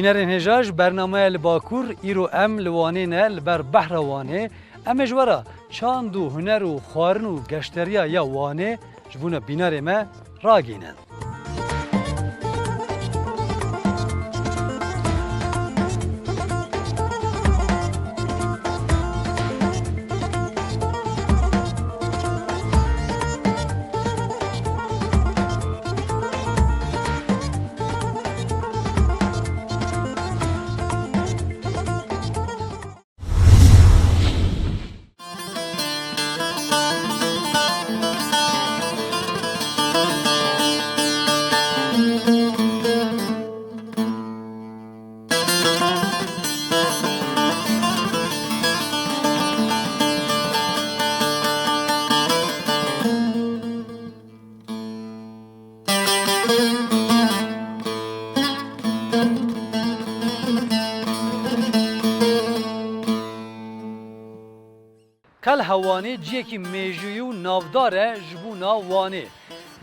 بینرین هجاج برنامه الباکور ایرو ام لوانه نه لبر بحر وانه ام جورا چاند و هنر و خوارن و گشتریا یا وانه جبونه بینر ما راگینن. کل هوانه جیکی میجویو نافداره جبونا وانه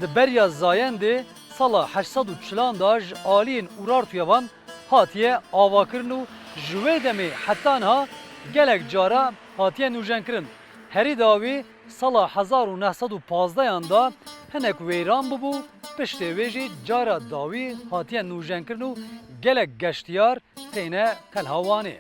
ده بریا زاینده سالا 840 داج آلین اورارتویوان هاتیه آواکرن و جوه دمی حتان ها گلک جارا هاتیه نوجن کرن. هری داوی سالا 1915 دا هنک ویران ببو پشت ویجی جارا داوی هاتیه نوجن کرن و گلک گشتیار تینه کل هوانه.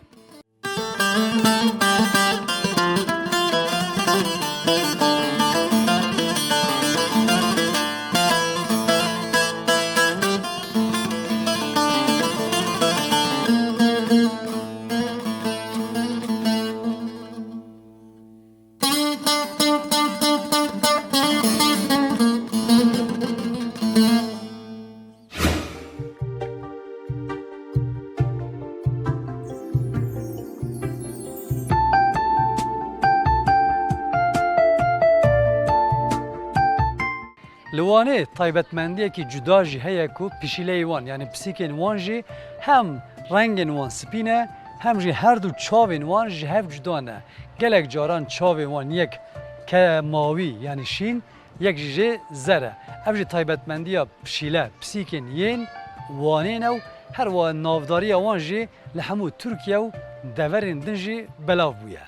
لوانه تایبەتمەندیه کی جدا جی هەیە کو پیشیلەی وان یعنی پسیکên وان jî hem rengên wan spîn e hem jî her du çavên wan ji hev cuda ne. Gelek caran çavê wan yek ke mawî yani şîn yek jî zer e. Ev jî taybetmendiya pişîle pisîkên yên wanê ne û her wa navdariya wan jî li hemû Tirkiye û deverên din jî belav bûye.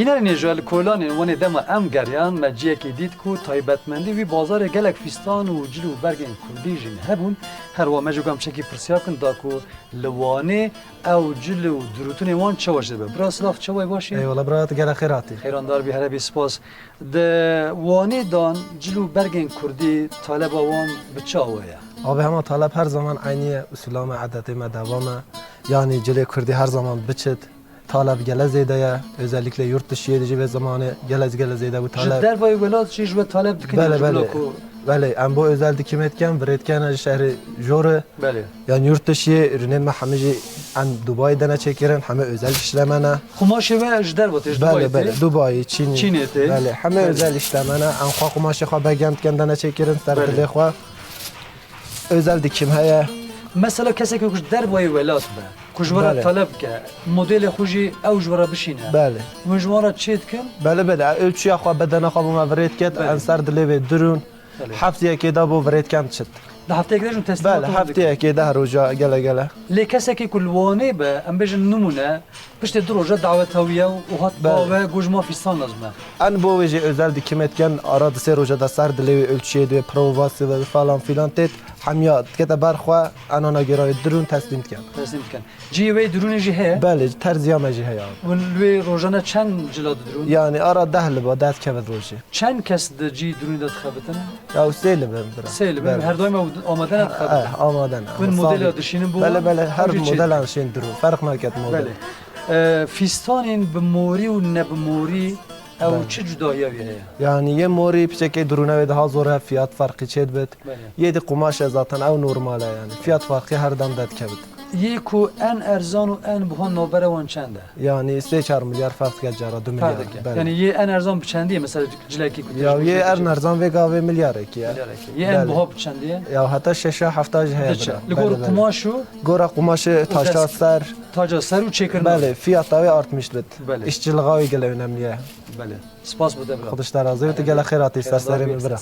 بینر نجال کولان ونی دم ام گریان مجیه که دید کو تایبتمندی وی بازار گلک فیستان و جلو برگن کردی جین هبون هر و مجوگم چکی پرسیار کن دا کو لوانه او جلو دروتون وان چه واجد به برا سلاف چه وای باشی؟ ای والا برات گل خیراتی خیران دار بی هر بی سپاس د وانه دان جلو برگن کردی طالب وان بچه آویا آبی همه طالب هر زمان عینی اصولام عادتی ما دوامه yani جلوی کردی هر زمان بچت طالب گله زیده یا özellikle yurt dışı yedici ve zamanı gele zeyde bu talep. جدر وای ولاد چیش و طالب دکنی بله جلو بله کو بله ام bu özel dikim etken bir etken şehri Jore بله yani yurt dışı ürünün mahmeci an Dubai'den çekiren hem özel işlemene خماشه و جدر و تش بله بله Dubai Çin Çin'e te. بله همه özel işlemene an خوا kumaşı خوا بگند kendine çekiren serdili خوا özel dikim heye مثلا کسی که کش در وای ولاد به کجوارا بله. طلب که مدل خوشی او جوارا بشینه بله مجوارا چیت کن بله بله ölçüye خوا بدن خوا بما ورید کت بله. ان سردلی و درون بله. هفته که دا بو ورید کند شد ده هفته کداشون تسلیمات بله هفته که ده روزا گله گله لی کسی که کل وانه به ام بجن نمونه پشت دو روزا دعوت هاویه و هات بله. باوه گوجما فیستان لازمه ان bu vece özel dikim etken arada se roja da serdili ve ölçüye de provası ve falan filan tet hamya kete berxwa anana göre durun teslim etken. تسلیم کن جی وی درون جی هه Bale terziya meci heya. و لوی روزانه چند جلاد درون Yani ara dehli ba det kevet roji. چند کس ده جی درون داد خبتن Ya seyli ben bira. سیل بیم هر دایم آمدن داد خبتن Amaden. من مدل دشینم بو Bale bale her اوجی چیت. model an şeyin durun. Fark naket model. بله فیستانین به موری و نب موری او بله. چه جدایی هست؟ Yani ye mori piçeke duruna ve daha zor fiyat farkı çed bet. بله. Ye de kumaş zaten ev normale yani. Fiyat farkı her dam det kevet. یکو ان ارزان و ان بهان نوبره وان چنده؟ Yani 3 milyar fark gel cara 2 milyar. فرق کرد. یعنی یه ان ارزان بچندیه مثلا جلکی کتش. Ya ye er narzan ve gave milyar ki ya. یه ان بها بچندیه؟ Ya hatta şeşe haftaj heye دچه. bira. لگور قماشو Gora kumaşı taşa ser. تاجا سر و چکر Bale fiyatı ve artmış bet. Bale. İşçiliği gele önemli. بله. سپاس بوده برام. Kuduşlar razı ve gele khairat isterserim bira.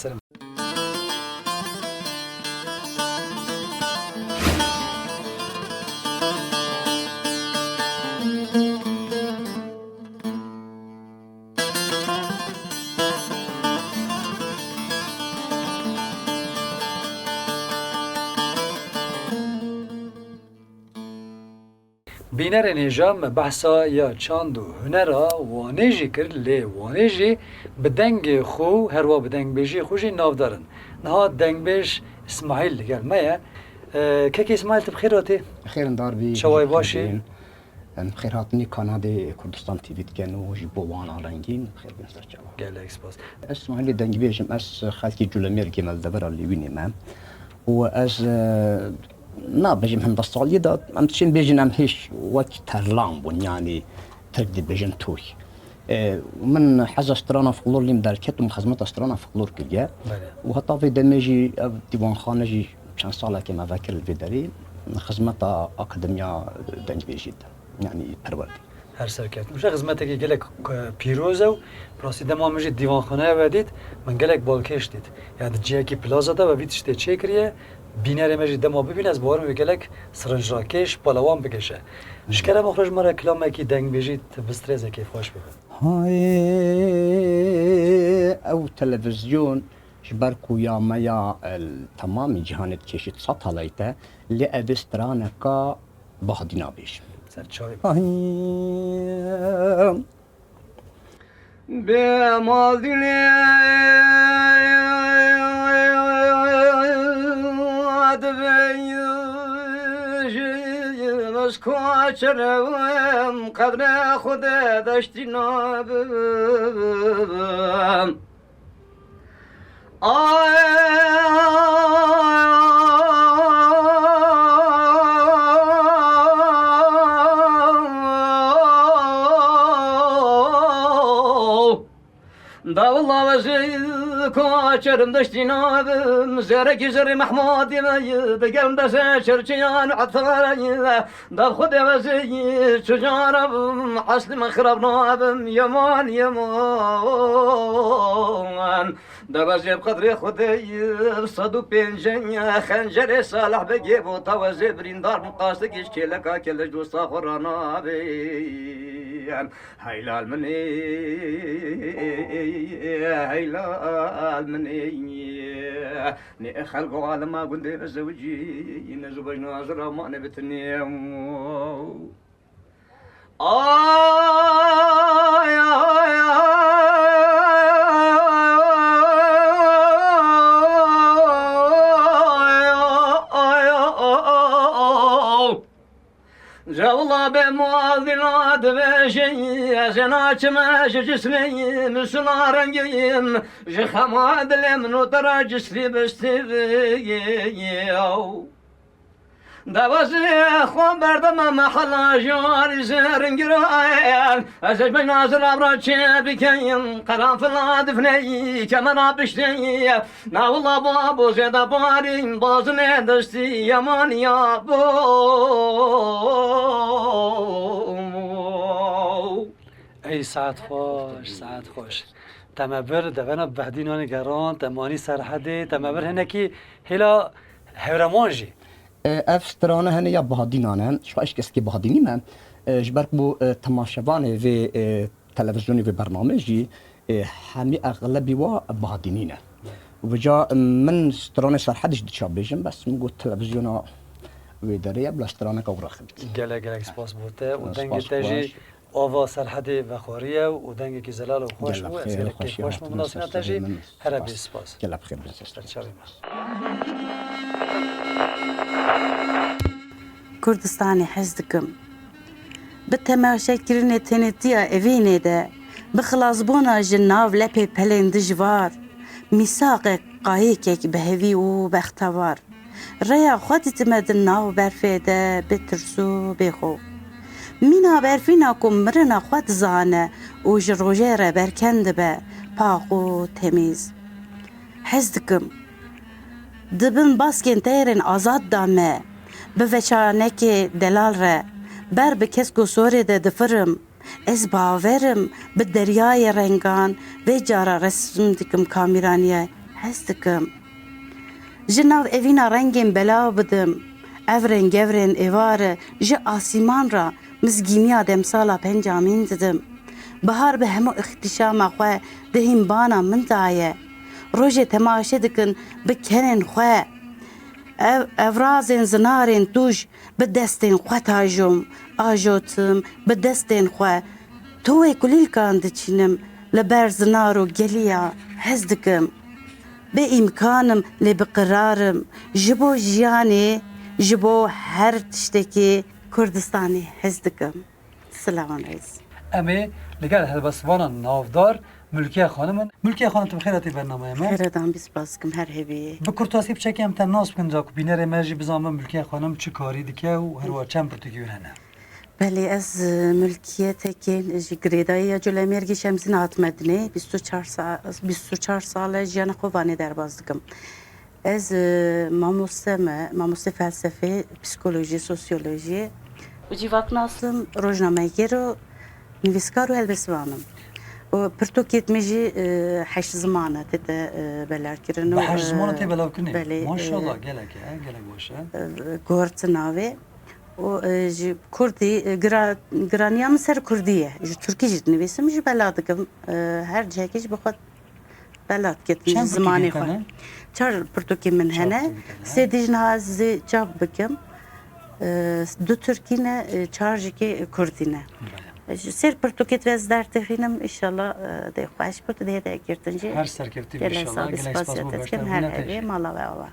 بینر نجام بحثا یا چاند و هنرا وانیجی کرد لی وانیجی بدنگ خو هر وا بدنگ بیجی خوشی ناو دارن نه دنگ بیش اسماعیل لگل مایا که اسماعیل تبخیراتی خير دار بي شواي باشي. خير هاتني كندي كردستان تيفيت كانوا جي بوان على خير بنستر جوا گله اکسپاس اسمع لي دنج بيجم اس خالتي جولمير كيما الدبر اللي ويني ما هو اس نا بيجم هند الصالي دا ام تشين بيجن ام هيش وقت ترلام بون يعني تبدي بيجن توي ومن حاجه اشترانا فقلور لي مداركت ومخزمت اشترانا فقلور كليا بله وهطا في دمجي ديوان خانه جي كان صاله كما فاكر الفيدري خدمت اكاديميا دنج بيجي يعني پروردی هر سر کرد میشه خدمتی که گلک پیروزه و پراسی دم آموزش دیوانخانه ودید من گلک بالکش دید یعنی جایی که پلازا دا و ویتش تی چه کریه بینر مجی دم آب ببین از بارم و گلک سرنج راکش پالوان بکشه شکر مخرج مرا کلامه کی دنگ بیجید بسترزه که خوش بکن هاي او تلفزيون شبركو يا مايا تمام جهانت كشت ساتلايته لأبسترانكا بهدينا بيش سر چای بماضي مسكوچرم قدر خود داشتی نابم دا والله وزي كوشرم دشتي نابم زرك زري محمود بقلم دس شرشيان عطاري دا خد وزي شجارم حسن مخرب نابم يمان يمان دا وزي بقدر خدي صدو بينجن خنجر صالح بجيب وطوزي بريندار مقاصدك يشكيلك كلش دوستا خرانا بيان هيلال مني هيلال مني ني خلقوا على ما قلت زوجي نزوج ناظر ما نبتني جولا بمواذنات بشي زناش ماش جسمي مسنا رنجين جخماد لمن ترى جسري بستي دوازي خون بردم محل جوار زرن قرايان ازج بين ناظر ابراچه بكين قران فلا دفني كمان بشتي نا والله بابو زيدا بارين بازنه دستي يمان يا بو ای ساعت خوش تمبر دونا بهدینان گران تمانی سرحده تمبر هنکی هلا هورمانجی اف سترانه هنه یا بهادینانه شو اش کس که بهادینی من جبرک بو تماشاوانه و تلویزیونی و برنامجی همی اغلبی و بهادینینه و جا من سترانه سرحدش دچا بیجم بس مگو تلویزیونا و داره بلا سترانه که ورخ بید گله سپاس بوده و دنگ تجی آوا سرحده و خوریه و دنگ که زلال و خوش بو از گله که خوش مناسبت تجی هر بی سپاس گله بخیر Kurdistanê hez dikim. Bi temaşekirînê tenêtiya evînê de, bi xilasbûna ji nav lepê pelên dijwar, mîsaqek qayîkek bihevî û bextewar. Rêya xwe dîtime di nav berfê de bê tirs û bêxwe. Mîna berfîna ku mirina xwe dizane û ji rojê re berken dibe, paq û temîz. Hez dikim. Dibin baskên têrên azad da me, bi veçanekê delal re, ber bi kesk û sorê de difirim, ez bawerim bi deryayê rengan vê cara resm dikim kameraniye hez dikim. Ji nav evîna rengên belav bidim, evrên gevrên êvarê ji asîman ra mizgîniya demsala pencamîn didim. Bihar bi hemû ixtîşama xwe di hînbana min daye. Rojê temaşe dikin bi kerên xwe. Evrazên zinarên tûj bi destên xwe tajom, ajotim bi destên xwe. Towê kulîlkan diçînim li ber zinar û geliya hez dikim. Bê îmkanim lê biqirarim ji bo jiyanê, ji bo her tiştekê Kurdistanê hez dikim. Selaman reis. امی لگل هلبسوانا نافدار ملکیه خانمن ملکیه خانم تو بخیراتی برنامه ما خیرتان بیس باز کم هر هبی به کرتاسی بچه هم تن ناس بکن جا که بینره مرجی بزامه ملکیه خانم چه کاری دیگه و هر وقت چند پرتگی ورنه بله از ملکیت که گریدایی جلمرگی شمسین آتمدنه 24 ساله جان خوبانی در باز دکم از ماموسته فلسفه پسیکولوژی سوسیولوژی و جیواک ناسلم روزنامه گیرو نویسکار و هلبسوانم و پرتوکیت میجی 8 زمانه تیتا بلار کرنو به 8 زمانه تی بلاو کنی؟ بله ماشاءالله گلک باشه گورت ناوی و کردی گرانیام سر کردیه جو ترکی جد نویسم جو بلاد کم هر جاکیش بخواد بلاد کتن زمانی خود چهار پرتوکی من هنه سه دیجن هازی جاب بکم دو ترکینه چهار جکی کردینه سر پرتوکیت وز در تخینم انشالله ده خواهش برد ده ده گرتنجی هر سرکرتی انشالله گله اسپاس بو باشتر هر هوی مالا و آوا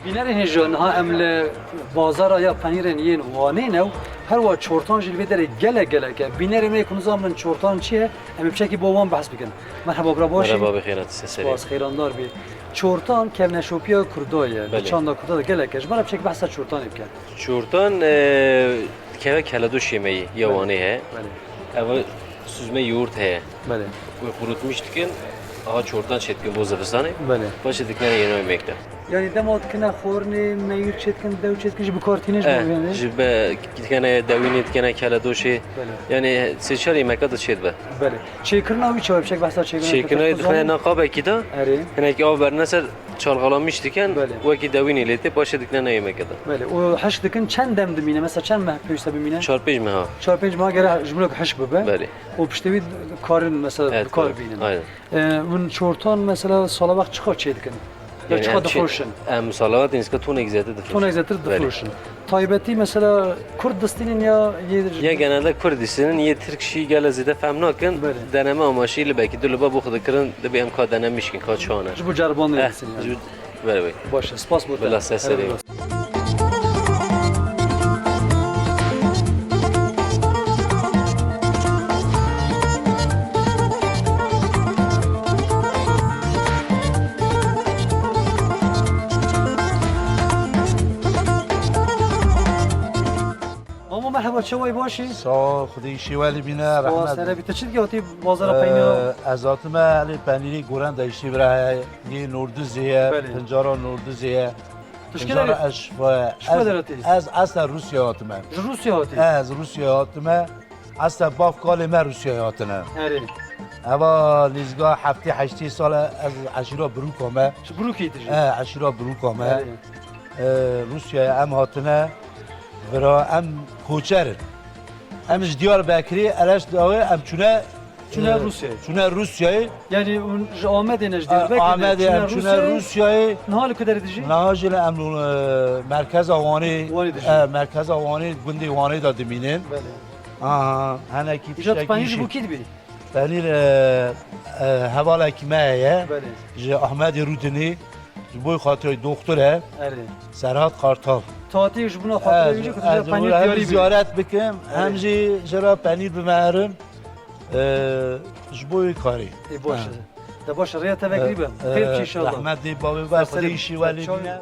بینر هجان ها امل بازار یا پنیرن یین وانه نو her va çortan jilve dere gele ke binere me kunu zaman çortan çiye em bçeki bovan bahs bikin. Merhaba bra başı. مرحبا بخیرات سسری Bas xeyranlar bi. Çortan kevne şopiya Kurdoya. Bele. Çanda kurda da gele ke. Bana bçeki bahsa çortan ipke. چورتان که کلدو شیمی یوانی ها Bele. اول سوزمه یورت ها Bele. و خروت میشتکن آها چورتان شد کن بوز بستانه Bele. باشه دکنه یه نوع میکده Yani demat kine xorni meyir çetkin dev çetkin ji bu kartiniş bu yani. جب دکنه دوینی دکنه کلدوشی Bele. یعنی سیچار یمکه دا شد به Bele. Çeykırna uçu var bçeki bahsa çeykırna. شیکنه دکنه نقابه کی دا Eri. هنه که آب برنسر چالغالا میشتکن بله. و کی دوینی لیته باشه دکنه یمکه دا Bele. O haş dikin çend demdi mine mesela çend meh pöyse bir mine. چار پیش مها Çar penc ma gere jmulak haş bebe. بله O piştevi karın mesela Evet, kar doğru. binin. Aynen. Bun çortan mesela salabak çıkar çetkin. Ya çıkar da fırşın. مسالات نیست که تو نگذاته دفروش Tuna exetir da Bele. fırşın. Taybeti mesela Kurdistinin ya yedir. یا genelde Kürdistan'ın ye Türk şeyi gele zide fem nakin Böyle. deneme amaçıyla belki dolu bu kadar kırın da bir emka denemişkin kaç şahane. Bu cerban etsin yani. Böyle böyle. Başa spas bu. Bela sesleri. Mama merhaba çavay başı. سا خودی شیوالی بینه Spas رحمت nere bir teçhid ki ati bazara peynir. ازاتمه علی پنیری گورن دایشی برای یه نوردوزیه بله. پنجارا نوردوزیه Tuşkele پنجارا اشفا شو دراتیز؟ از اصلا روسیه هاتمه Rusya ati. از روسیه هاتمه اصلا باف کال ما روسیه هاتنه Eri. اما لیزگاه هفته هشتی سال از عشیرا بروکامه Şu buruk yetici. عشیرا بروکامه Eri. روسیه ام هاتنه برا ام کوچرن امش دیار بکری ارش داوه ام چونه Çune Rusya. چونه روسیه Yani Ahmet Enej diyor. آمده ام چونه روسیه Ne hali kadar edici? نهاجل ام مرکز آوانی وانی داشت. مرکز آوانی گندی وانی داده مینن Bele. آها هنه کی İcat peynir bu پیشکی kid bi. پنیر حواله کی مایه Bele. ج احمد رودنی بوی خاطر دکتره Eri. سرحد قارتال Tatil şu buna hatırlıyor از ki kızca peynir هم diyarı bi. زیارت بکم همجی جرا پنیر بمهرم جبوی کاری Boş. Da boş araya tevekkül ben. Hep şey inşallah. رحمت دی بابی بر خودی شیوالی Çok- بینه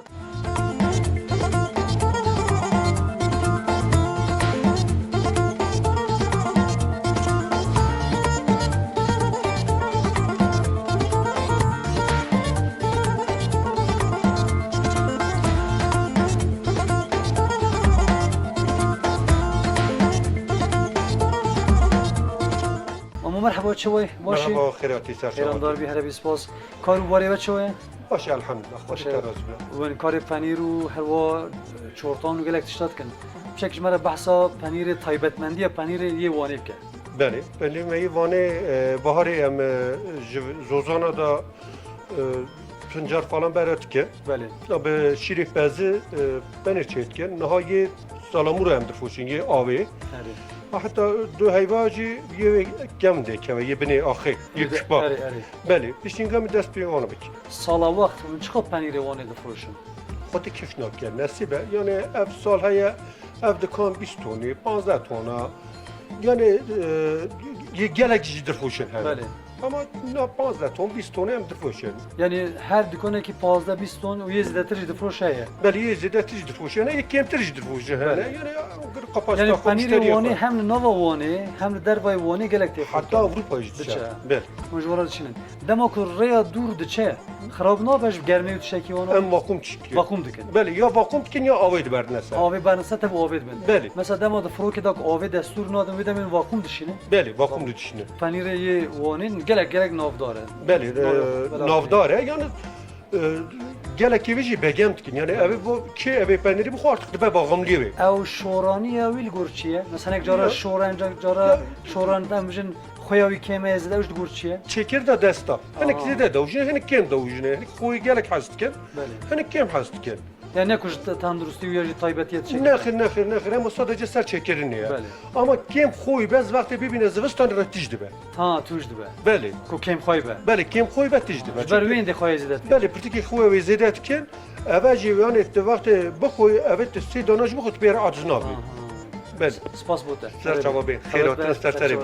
Ama merhaba çavay başı. مرحبا خیراتی سر شما Eramdar bir hele bir spas. Kar bari ve çavay. باشه الحمدلله خوش باشه. تراز بیا Ben kar penir u helva çortan u gelek tiştat kin. Çekiş mera bahsa penir taybetmendiye penir ye vanib ke. بله بله می وانه بهاری ام زوزانا دا پنجار فلان برات که Bele. به شیریف بازی بنر چیت که نهایی سالامو رو هم درفوشین یه آوی Eri. حتی دو حیواجی یه کم ده که یه بنی آخه یه کشبا Eri eri. بله پیشین گم دست بی آنو بکی Sala vakt un çıkıp penir vanib fırşın. خودی کیف نکرد نصیبه یعنی اف سال های اف دکان 20 تونی 15 تونا یعنی یه گلک جی درفوشن هم Bele. ama ne 15 ton 20 ton hem درفوشن Yani her dükkana ki fazla bir ton o yezdetir de fırşaya. بله یه زیاده تیج درفوشن یک کم تیج درفوشن بله. یعنی قپاس Yani تا خود penir vani hem nava vani hem de derbay vani gelek te. حتی اروپا Diçe. جدشه بله Mecbura düşünün. Demek ki raya dur diçe. Xarab nabeş germeyi tüşeki ام onu. واقوم چیکه Vakum dikin. بله یا واقوم کن یا آوید برنسه Avi bernese tabi avid ben. بله Mesela dema da froke dak avi destur nadım ve demin vakum dişini. بله واقوم رو چینه Penire ye vanin gerek navdare. بله بله. نافداره یعنی گلکی ویجی بگم کن یعنی اوی بو کی اوی پنیری بخورد به باغم لیوی Ev şorani ya wil gurçiye. Mesela cara şoran cara şoran demjin خویاوی کمه از دوش گورچیه چکر دا دستا هنه کسی دا دوجنه هنه کم دوجنه هنه خوی گلک حست کن بله هنه کم حست کن yani ne kuş tandrusti uyarıcı taybetiyet çekiyor نخیر ama sadece ser çekerini ya بله ama kim خوی bez vakti bibine zıvıstan ratijdi be ha tujdu be بله ku kem khoy be بله kim خوی betijdi be ber wende khoy zidet بله پرتکی خوی و زیدت کن اوه جیوان ات وقت بخوی اوه سی دانش بخوت بیر عجز نابی بله سپاس بوده سر جوابین خیرات سر سریم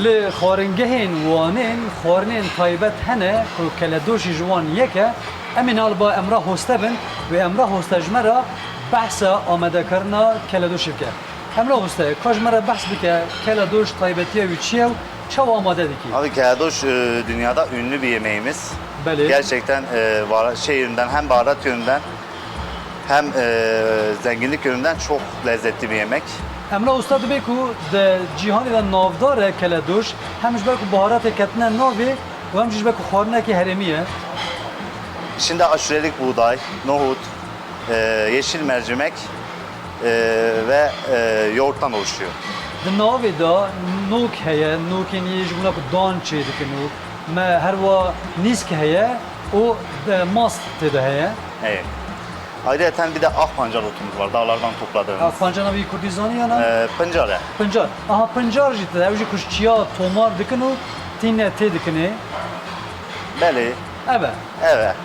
ل خارنگهین وانین خارنین تایبت هنه که کلدوش جوان یکه امین با امرا هسته بن و امرا هسته جمرا بحث آمده کرنا کلدوش بکه امرا هسته کاش مرا بحث بکه کلدوش تایبتیه و چیه و çav amade diki. Abi keldoş dünyada ünlü bir yemeğimiz. Beli. Gerçekten şey yönünden hem baharat yönünden hem zenginlik yönünden çok lezzetli bir yemek. امرا استاد بکو د جهانی د نافدار کلدوش همش بکو بهارات کتنه ناوی و همش بکو خورنه کی هرمیه. İçinde aşurelik buğday, nohut, yeşil mercimek ve yoğurttan oluşuyor. د ناوی دا نوک هیه نوکین یه جمله کو دان چه دکنو ما هر وا نیسک هیه o mast tede heye. Evet. Ayrıca bir de akpancar otumuz var dağlardan topladığımız. Pancar bir Kurdistani yana? Pancar. Pancar. Aha pancar jite. Evji kuşçiya tomar dikinu tine te dikine. Beli. Evet. Evet.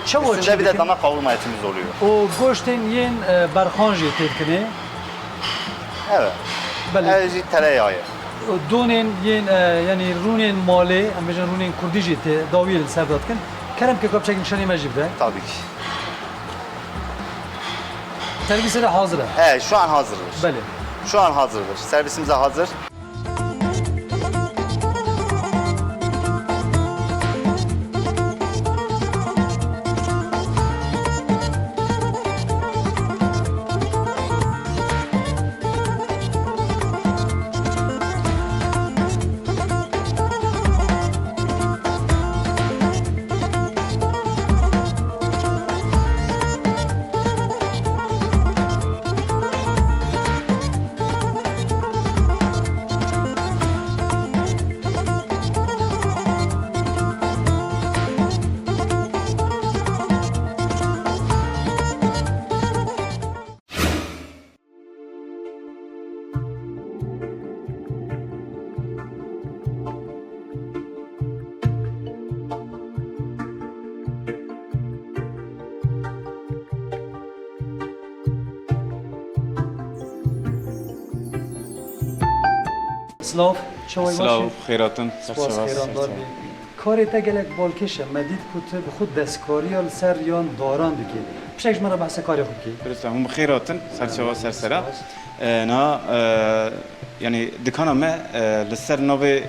Çavo Üstünde bir de dana kavurma etimiz oluyor. O goşten yen berxanji te dikine. Evet. Beli. Evji tereyağı. Donen yen yani runen mali, amcan runen Kurdi jite davil serdatkin. Kerem ke kapçakin şani mecibde. Tabii ki. Servisleri hazır. Evet, şu an hazırdır. Beli. Şu an hazırdır. Servisimize hazır. Slav, çavay Slav, xeyratın. Spas xeyran bi. Karê te gelek balkêş e, me dît ku tu bi xwe destkariya li ser yan daran dikî. Pişek ji me re behsa karê xwe bikî. Durust, hûn xeyratın. Serçava sersera. Na yani dikana me li ser navê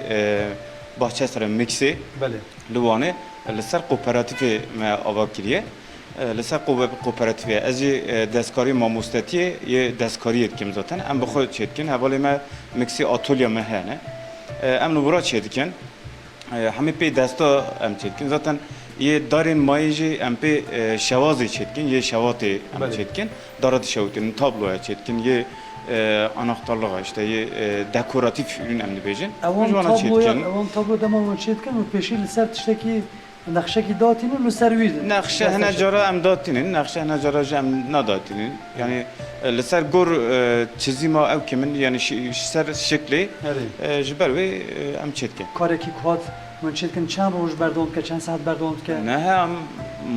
Bahçesar Meksê Belê. li Wanê li ser kooperatifê me ava kiriye. Li ser kooperatifê ez jî destkarî mamostetiyê yê destkariyê dikim zaten. Em bi xwe çêdikin. Hevalê me Meksê atölye me hene. Em li wira çêdikin. Hemê pê desta em çêdikin. Zaten yê darên mayê jî em pê şewazê çêdikin. Yê şevatê em çêdikin. Dara dişewtin, tabloya çêdikin. Yê anahtarlığa işte dekoratif ürün em dibêjin. Ewan tablo dema wan çêdikin û pêşî li ser tiştekî nexşekî datînin li ser wî. Nexşe hene cara em datînin, nexşe hene cara jî em nadatînin. Yani li ser gor çizîma ew kimin yani ser şeklê ji ber wê em çêdikin. Karekî kuhat wan çêdikin çend roj berdewam dike, çend saet berdewam dike. Ne em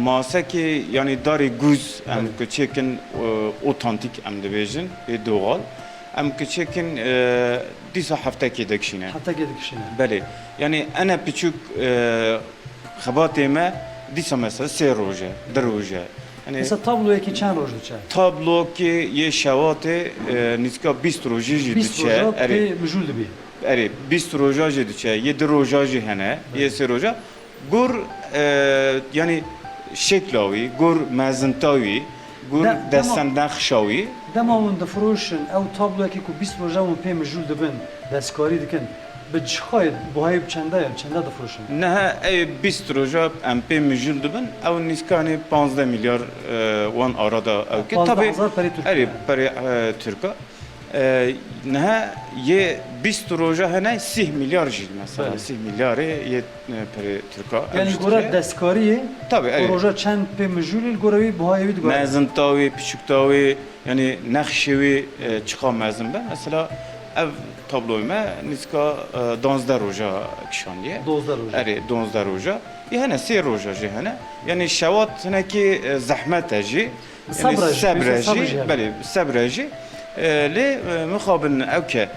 masekê yani darê guz em çêkin otantik em dibêjin ê doğal. Em çêkin dîsa heftekê dikişîne. Heftekê dikişîne. Belê. Yani ene piçûk xebatê me dîsa mesela sê roj e, di roj e. Mesela tabloyekî çend roj diçe? Tablokê yê şewatê nîzika 20 rojî jî 20 diçe. roja pê mijûl dibî. Erê 20 roja jî diçe, yê 2 roja jî hene, yê 3 roja. Gur yani şekla wî, gur mezinta wî, گون ده- دستندن خشاوی دما من دفروشن او تابلو کی کو 20 روزه من پی مجول دبن دستکاری دکن بجخاید بهای چنده دفروشن نه ای 20 روزا ام پی مجول دبن او نیسکانی 15 میلیارد وان آرادا او که 15,000 پری ترکیه. اری پری ترکا نه یه 20 روزا هنه 30 میلیارد جیل مثلا بله. 30 میلیارد یه پری ترکا یعنی گوره دستکاریه tabii evet. روزه چند پی مجول گوروی بهای وید گوره Mezuntavi, Piçuktavi yani Nakşevi çıkan mezun ben. Mesela ev tabloyma niska 12 roja kişandiye. 12 roja. Eri 12 roja. Yani 3 roja jehane. Yani şevat neki zahmet eji. Sabrajı, Sabrajı. sabrajı. Beli sabrajı. Le mukabın evke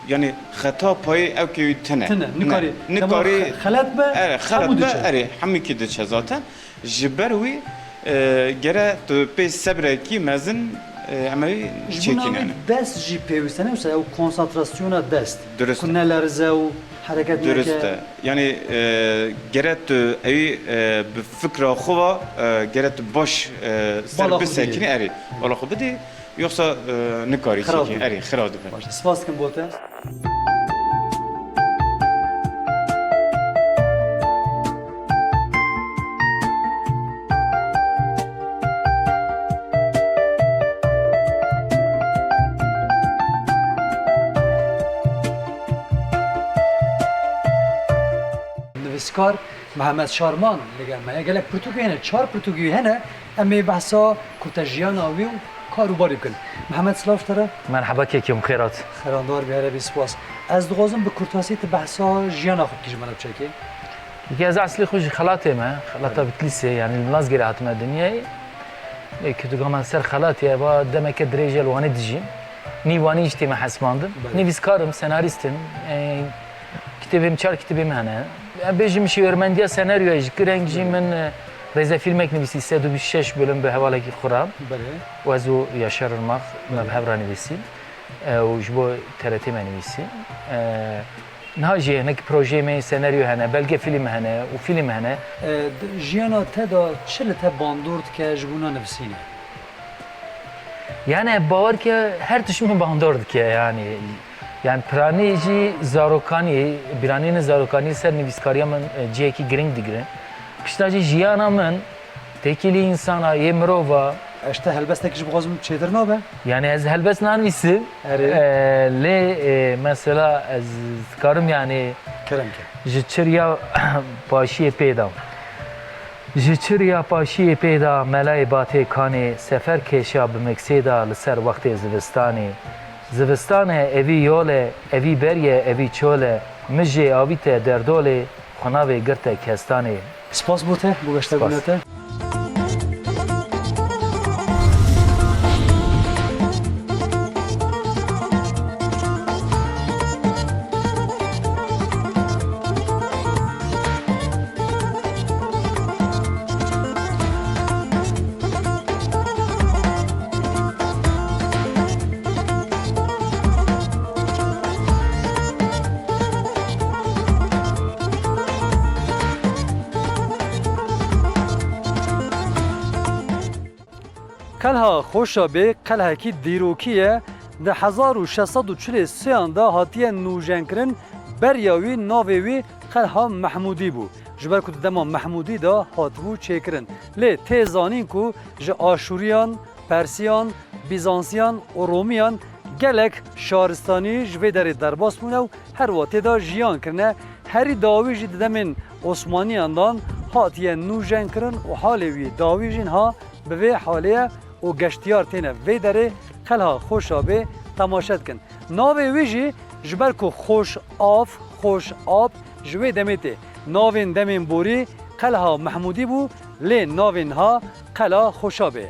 yani hata payı evke tene. Tene, nikari. Nikari. خلط به اره خراب همون به دوچه. اره همی که دچه zaten جبروی گره تو پی صبره کی مزن عملی چیکین جبونا yani. دست جی پیوستنه مثلا او konsantrasyona dest Dürüst. کنه و حرکت درسته یعنی گره تو ای به فکر خوا گره تو باش سر بالا خوب بسکنی دیگه. اری بالا خوب بدی یوکسا نکاری خراب چیکین دیگه. اری خراب به باشه سپاس کن بوته نویسکار محمد شارمان لگم من گلک پرتوگی هنه 4 پرتوگی هنه امی بحثا کورتاژیان آوی و کاروباری کن محمد سلاف تره مرحبا کیکم خیرات خیراندار بیاره بی سپاس از دوازم به کورتاسیت بحثا جیانا خوب کیش منو بچکی یکی از اصلی خوش خلاته ما خلاته بتلیسه یعنی ناز گیره هاتم دنیای که تو گمان سر خلاته با دمک درجه لوانه دیجیم نیوانی اجتماع حسماندم نویسکارم سناریستم کتابم 4 کتابم هنه بیشتر شیرمندیا سناریو اجرایی من رزه فیلمک نویسی 326 بلند به حواله کی خورم بله و ازو یاشر المخ مبهر نویسی و جبو ترتی من نویسی نهاجی هنک پروژه می سناریو هنه بلکه فیلم هنه و فیلم هنه جیانا تدا چله تا باندورد که جبونا نفسینه یعنی باور که هر تشمی باندورد که yani praneci zarokani, biranın zarokani ser nivîskariya min ciyekî giring digire. Piştacî jiyana min tekilî insana yê mirova işte helbestekî ji bixwazim çêdir nabe? Yani ez helbest nanivîsim. Lê mesela ez dikarim yani ji çirya paşiyê pêda. Ji çirya paşiyê pêda melayê batê kanê sefer kêşa bi meksê da li ser wextê zivistanê. Zivistanê evî yolê, evî berye, evî çolê, mijê avîte derdolê, xunavê girte kestanê. Spas bû te, bu geştebûnê te. کلها خوشا به کلها کی دیروکیه ده 1643 دا هاتیه نوجنکرن بریاوی ناوی کلها محمودی بو جبر کت دما محمودی دا هاتبو چیکرن لی تیزانین کو ج آشوریان پرسیان بیزانسیان و رومیان گلک شارستانی جوی در درباس بونه و هر واتی دا جیان کرنه هری داوی جی دمین عثمانیان دان هاتیه نوجنکرن و حالوی داوی جین ها به حالیه و گشتیار تینه وی داره خلها خوش آبه تماشد کن ناوی ویجی جبر کو خوش آب جوی دمیته ناوین دمین بوری خلها محمودی بو لی ناوین ها خلا خوش آبه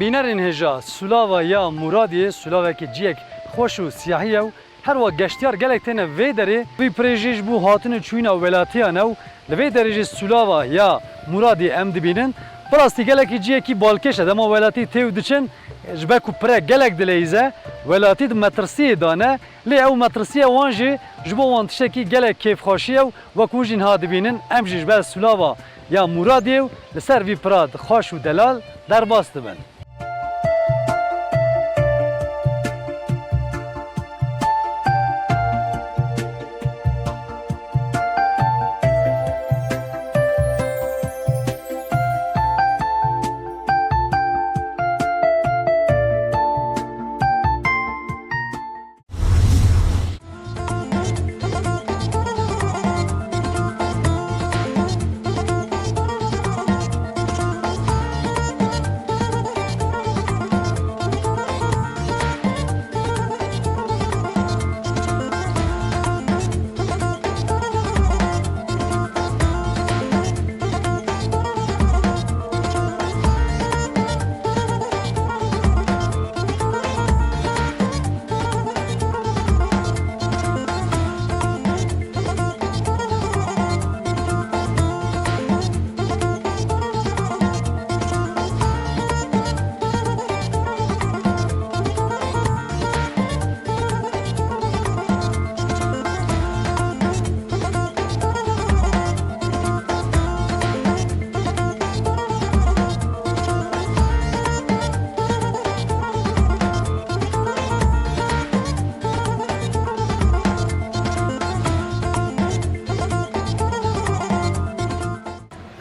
بینرین هجا سلاوا یا مرادی سلاوا که جیک خوش و سیاهی و هر وقت گشتیار گلک تنه وی داره وی پریجیش بو هاتن چوینا ولاتیانه و لوی درجه سلاوا یا مرادی ام دبینن پراستی گلکی جیکی بالکشه دما ولاتی تیو دچن جبکو پره گلک دلیزه ولاتی د مترسی دانه لی او مترسی وانجی جبو وانتشکی گلک کیف خوشیه و کوجین ها دبینن ام جبه سلاوا یا مرادی لسر وی پراد خوش و دلال در باست بن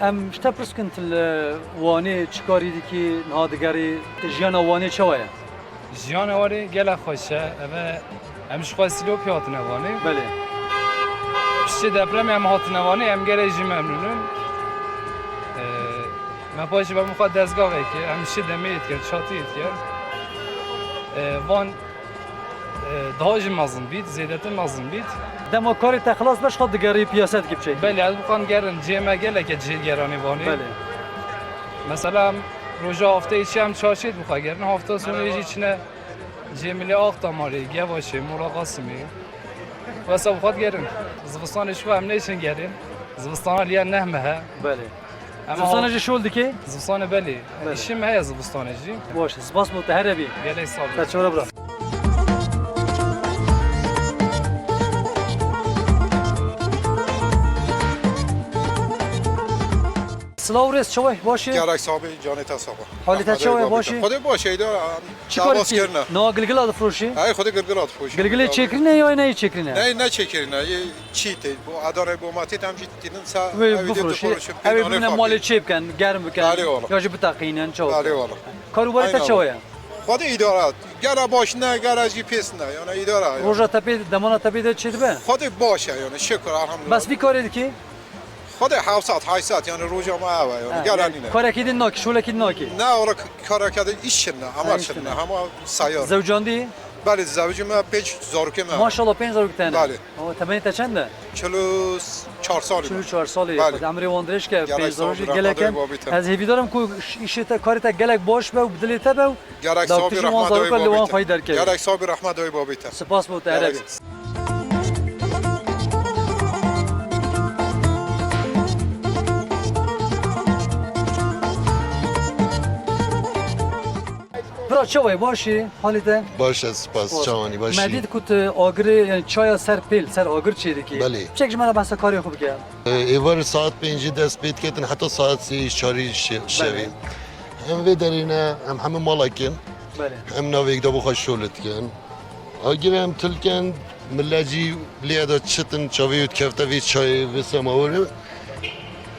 ام شتا پرس کنت وانه چیکاری دی که نهادگاری جیان وانه چواه؟ جیان وانه گله خوشه اما همش خواستیلو پیات نوانه بله پشت دپرم هم هات نوانه هم گله جی ممنونم من پاشه با مخواد دستگاه که همیشه دمیت کرد شاتیت کرد وان دهاج مازن بید زیادت مازن بید دما کاری تخلاص بش خود دگری پیاست کی بچه بله از بخوان گرن جمع گله که گرانی وانی بله مثلا روزا هفته ایچی هم چاشید بخواه گرن هفته سونه ایچی نه جمعی آختا ماری گه باشه مراقص می واسه بخواد گرن زبستانش رو هم نیشن گرن زبستان لیا نهمه ها بله زبستانش شول دیگه زبستان بله ایشی مه زبستانش باشه سپاس متهربی گله صاحب تشکر برا سلاورس چوه باشه گرک صاحب جان تصاحب حالت چوه باشه خود باشه ایده چیکار کنه نه گلگل داد فروشی ای خود گلگل داد فروشی گلگل چکرینه یا نه چکرینه نه چکرینه یه چیته بو اداره بو ماتیت هم چیتین سا بفروشی اوی ببینم مال چیپ کن گرم بکن یا جو بتاقینن چوه بله والا کاروباری تا چوه خود اداره گرا باش نه گرا جی پیس نه یعنی اداره روزا تپی دمان تپی چی دبه خود باشه یعنی شکر الحمدلله بس بی کاری کی خود 700 یعنی روزا ما اوه یعنی گرانی نه کار کردی ناک شوله کردی ناکی نه اورا کار کرده ایش نه همه سیار زوجاندی بله زوجی ما 5000 که ماشاءالله 5000 تنه بله تمنیت چنده 44 سالی 44 سالی بله عمری واندرش که 5000 گلکن از هیوی دارم کو ایشته کاری تا گلک باش به بدلیت به گلک صاحب رحمت الله بابی گلک صاحب رحمت الله بابی سپاس بود عربی برا چوه باشی حالیته؟ باشه سپاس چوانی باشی مدید کت آگری یعنی چای سر پیل سر آگر چی دیگه؟ بله چکش من بحث کاری خوب کرد ایوار ساعت 5 دست بیت کردن حتی ساعت 3 4 شوی هم وی درینه هم مالکن بله هم ناویک دو بخواه شولت کن آگر هم تلکن ملاجی لیادا چتن چاویوت کفته وی چای و سماوره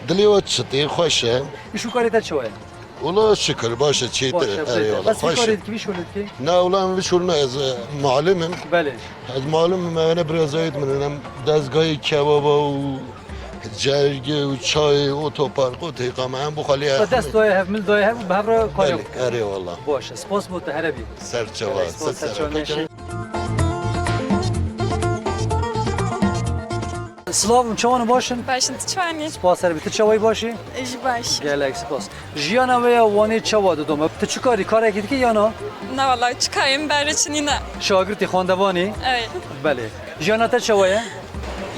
دلیوات چتی خوشه ایشو کاری تا چوه؟ والله شكر باشا تشيت بس في كوريت كيفاش ولد كي؟ لا والله مش ولنا معلم بله از معلم انا برازايد من انا دزگاه کبابا و جرگه و چای و توپارق و تیقام هم بخالی دست دوی هف مل دوی هف بهبر کاری اره والله باشه سپاس بود عربی سرچواد Slavım çavanı başın. Başın tıçvani. Spas her bitti çavayı başı. İş baş. Gelek spas. Jiyana veya vani çava dodum. Te çıkarı kare gitki yana. Ne vallahi çıkayım berçin yine. Şagirti xandevani. Evet. Bale. Jiyana te çavaya.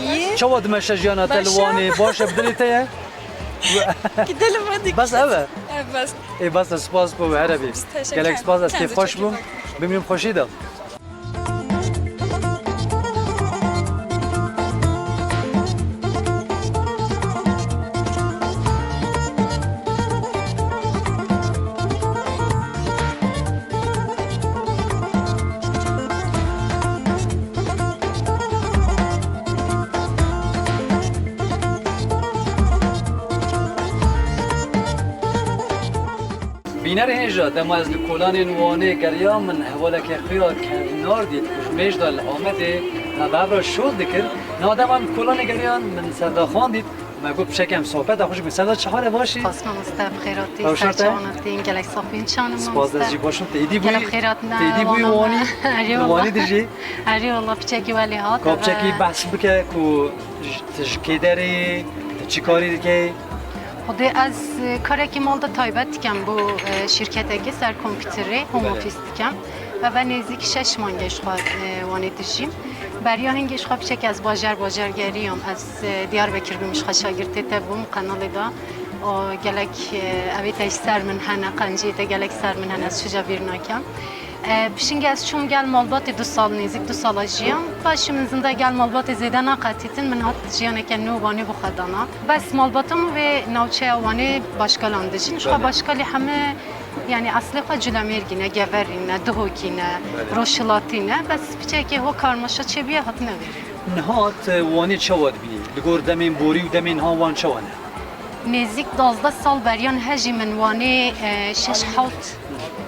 İyi. Çava demeşe jiyana te lwani başa bdilite ye. Gidelim hadi. Bas eve. Evet bas. bas spas bu herabi. Teşekkür Gelek spas az Kendinize keyf hoş çok iyi bu. bakın. Bimim hoşidam. بینر هنجا دم از کلان وانه گریا من حواله که خیا کنار دید کشمش دال آمده نبرا شد دکر نادم هم کلان گریان من صدا خان دید ما گفت بشکم صحبت خوش بید صدا چهار باشی قسم مستف خیراتی روشته؟ سرچانتی گلک صافین چانم سپاس از جی باشم تیدی بوی گلک خیرات نه تیدی بوی وانی وانی دیجی اری والله بچکی ولی هات کابچکی بحث بکه کو تشکی داری چیکاری که خودی از کاری که مالda تایبت کم بو شرکتی که سر کامپیوتری هوم office کم و به نزدیک 6 ماه گشخواد وانی داشتیم برای هنگش خواب چک از باجرگریام از دیاربکر بیمش خشاگرتی تبوم کانال دا گلک اویتش سر من هنه قنجی تا گلک سر من هنه از شجا بیرناکم Pişinge az çum gel malbatı 2 sal nezik 2 sal jiyam. Başımızın da gel malbatı zeden akatitin min hat jiyaneken nuvani bu xadana. Bas malbatım ve navçe avani başkalandıcın. Şu başkali hame yani aslı xa cülamergine, geverine, duhokine, roşilatine. Bas piçeki ho karmaşa çebiye hat ne verir. نهات وانی چواد بینی لگور دمین بوری و دمین ها وان چوانه نزدیک 12 سال بریان هجی من وانی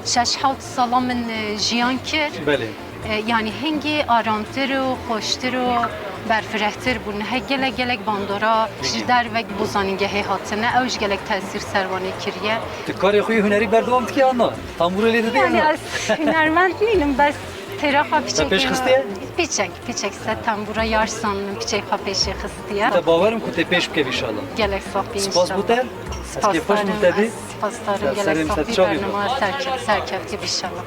6 سالا من جیان کرد. بله yani hengi aramtır و خوشتر و برفرهتر بون هی گلک باندورا در وک بوزانینگه هی هاتنه اوج گلک تاثیر سروانی کریه کاری خوی هنری بردوام کی آنها تامور لیده دی yani az hünermend değilim bas terafa piçek peş kıstiye piçek se tambura yarsanım piçek ha peşe kıstiye ta bavarım ku te peş bke inşallah gelek safi inşallah spas bute eski hoş mutedi spastarım gelek safi bernama serkefti inşallah.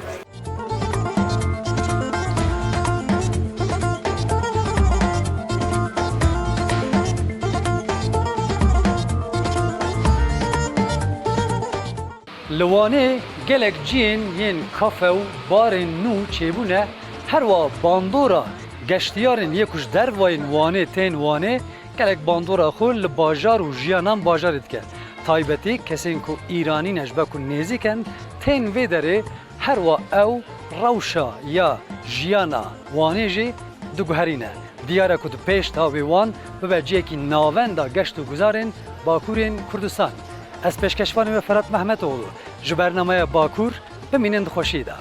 لوانه گلک جین ین کافه و بارن نو چیبونه هر وا باندورا گشتیارن یکوش در واین وانه تین وانه گلک باندورا خول لباجار و جیانان باجارت که تایبتی کسین کو ایرانی نجبه کو نیزیکن تین وی داره هر وا او روشا یا جیانا وانه جی دوگهرینه دیاره کد پیش تاوی وان ببجی کی ناوندا گشت و گزارن باکورین کردستان از پیشکشوان فرات محمد اولو جبرنامه باکور بمینند خوشیده